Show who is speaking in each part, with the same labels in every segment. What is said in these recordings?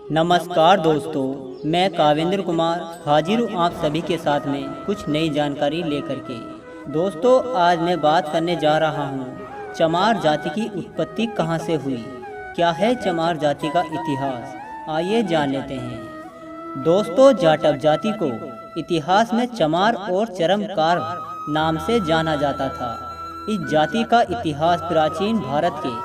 Speaker 1: नमस्कार दोस्तों, मैं कावेंद्र कुमार हाजिर हूँ आप सभी के साथ में कुछ नई जानकारी लेकर के। दोस्तों, आज मैं बात करने जा रहा हूँ चमार जाति की उत्पत्ति कहाँ से हुई, क्या है चमार जाति का इतिहास, आइए जान लेते हैं। दोस्तों, जाटव जाति को इतिहास में चमार और चरमकार नाम से जाना जाता था। इस जाति का इतिहास प्राचीन भारत के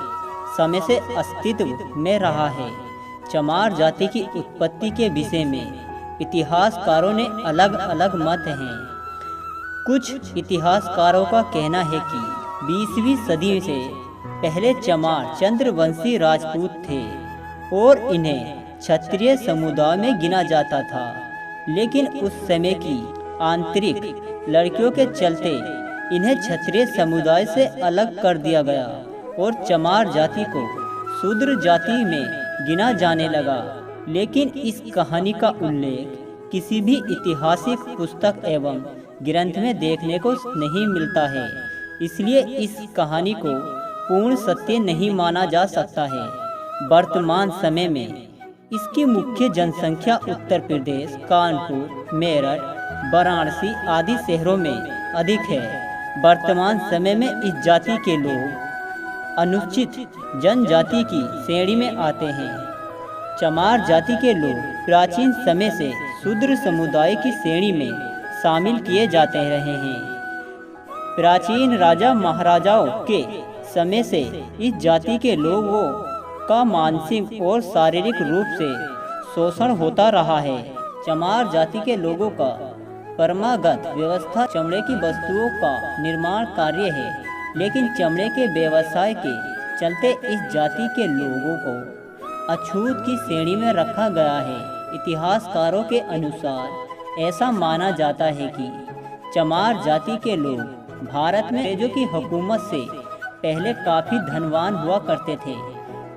Speaker 1: समय से अस्तित्व में रहा है। चमार जाति की उत्पत्ति के विषय में इतिहासकारों ने अलग अलग मत हैं। कुछ इतिहासकारों का कहना है कि 20वीं सदी से पहले चमार चंद्रवंशी राजपूत थे और इन्हें क्षत्रिय समुदाय में गिना जाता था, लेकिन उस समय की आंतरिक लड़कियों के चलते इन्हें क्षत्रिय समुदाय से अलग कर दिया गया और चमार जाति को शूद्र जाति में गिना जाने लगा। लेकिन इस कहानी का उल्लेख किसी भी ऐतिहासिक पुस्तक एवं ग्रंथ में देखने को नहीं मिलता है, इसलिए इस कहानी को पूर्ण सत्य नहीं माना जा सकता है। वर्तमान समय में इसकी मुख्य जनसंख्या उत्तर प्रदेश, कानपुर, मेरठ, वाराणसी आदि शहरों में अधिक है। वर्तमान समय में इस जाति के लोग अनुसूचित जनजाति की श्रेणी में आते हैं। चमार जाति के लोग प्राचीन समय से शूद्र समुदाय की श्रेणी में शामिल किए जाते रहे हैं। प्राचीन राजा महाराजाओं के समय से इस जाति के लोगों का मानसिक और शारीरिक रूप से शोषण होता रहा है। चमार जाति के लोगों का परंपरागत व्यवसाय चमड़े की वस्तुओं का निर्माण कार्य है, लेकिन चमड़े के व्यवसाय के चलते इस जाति के लोगों को अछूत की श्रेणी में रखा गया है। इतिहासकारों के अनुसार ऐसा माना जाता है कि चमार जाति के लोग भारत में अंग्रेजों की हुकूमत से पहले काफ़ी धनवान हुआ करते थे,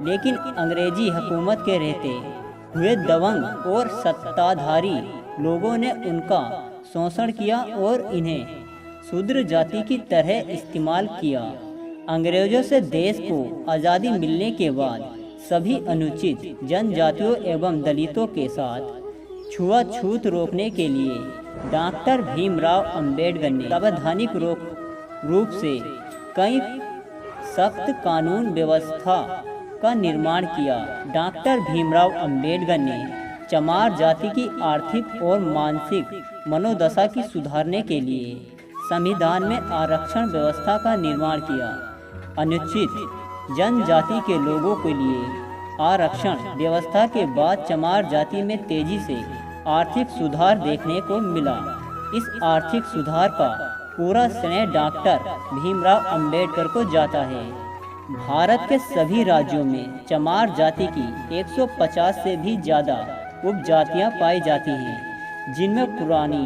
Speaker 1: लेकिन अंग्रेजी हुकूमत के रहते हुए दबंग और सत्ताधारी लोगों ने उनका शोषण किया और इन्हें शूद्र जाति की तरह इस्तेमाल किया। अंग्रेजों से देश को आज़ादी मिलने के बाद सभी अनुचित जनजातियों एवं दलितों के साथ छुआछूत रोकने के लिए डॉक्टर भीमराव अंबेडकर ने संवैधानिक रूप से कई सख्त कानून व्यवस्था का निर्माण किया। डॉक्टर भीमराव अंबेडकर ने चमार जाति की आर्थिक और मानसिक मनोदशा की सुधारने के लिए संविधान में आरक्षण व्यवस्था का निर्माण किया। अनुसूचित जनजाति के लोगों के लिए आरक्षण व्यवस्था के बाद चमार जाति में तेजी से आर्थिक सुधार देखने को मिला। इस आर्थिक सुधार का पूरा श्रेय डॉक्टर भीमराव अंबेडकर को जाता है। भारत के सभी राज्यों में चमार जाति की 150 से भी ज़्यादा उपजातियां पाई जाती हैं, जिनमें पुरानी,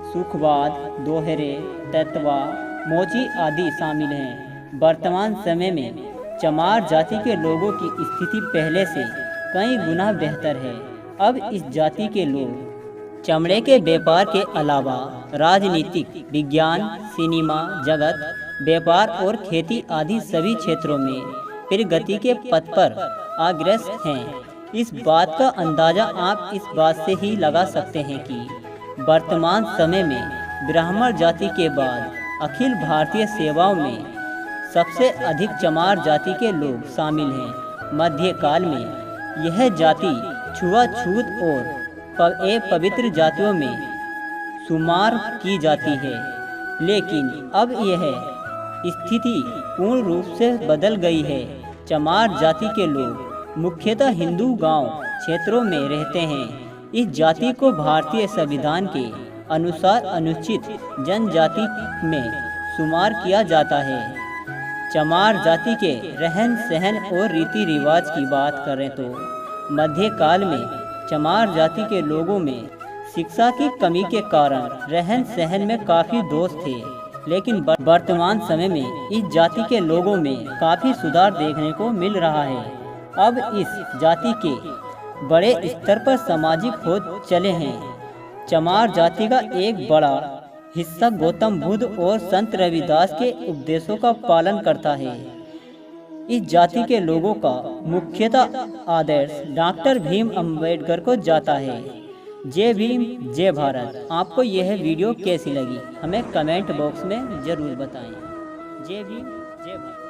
Speaker 1: सुखवाद, दोहरे, तैतवा, मोची आदि शामिल हैं। वर्तमान समय में चमार जाति के लोगों की स्थिति पहले से कई गुना बेहतर है। अब इस जाति के लोग चमड़े के व्यापार के अलावा राजनीतिक, विज्ञान, सिनेमा जगत, व्यापार और खेती आदि सभी क्षेत्रों में प्रगति के पथ पर अग्रसर हैं। इस बात का अंदाज़ा आप इस बात से ही लगा सकते हैं कि वर्तमान समय में ब्राह्मण जाति के बाद अखिल भारतीय सेवाओं में सबसे अधिक चमार जाति के लोग शामिल हैं। मध्यकाल में यह जाति छुआछूत और पवित्र जातियों में शुमार की जाती है, लेकिन अब यह स्थिति पूर्ण रूप से बदल गई है। चमार जाति के लोग मुख्यतः हिंदू गांव क्षेत्रों में रहते हैं। इस जाति को भारतीय संविधान के अनुसार अनुसूचित जनजाति में शुमार किया जाता है। चमार जाति के रहन सहन और रीति रिवाज की बात करें तो मध्यकाल में चमार जाति के लोगों में शिक्षा की कमी के कारण रहन सहन में काफ़ी दोष थे, लेकिन वर्तमान समय में इस जाति के लोगों में काफ़ी सुधार देखने को मिल रहा है। अब इस जाति के बड़े स्तर पर सामाजिक हो चले हैं। चमार जाति का एक बड़ा हिस्सा गौतम बुद्ध और संत रविदास के उपदेशों का पालन करता है। इस जाति के लोगों का मुख्यतः आदर्श डॉक्टर भीम अम्बेडकर को जाता है। जय भीम, जय भारत। आपको यह वीडियो कैसी लगी हमें कमेंट बॉक्स में ज़रूर बताएं। जय भीम, जय भारत।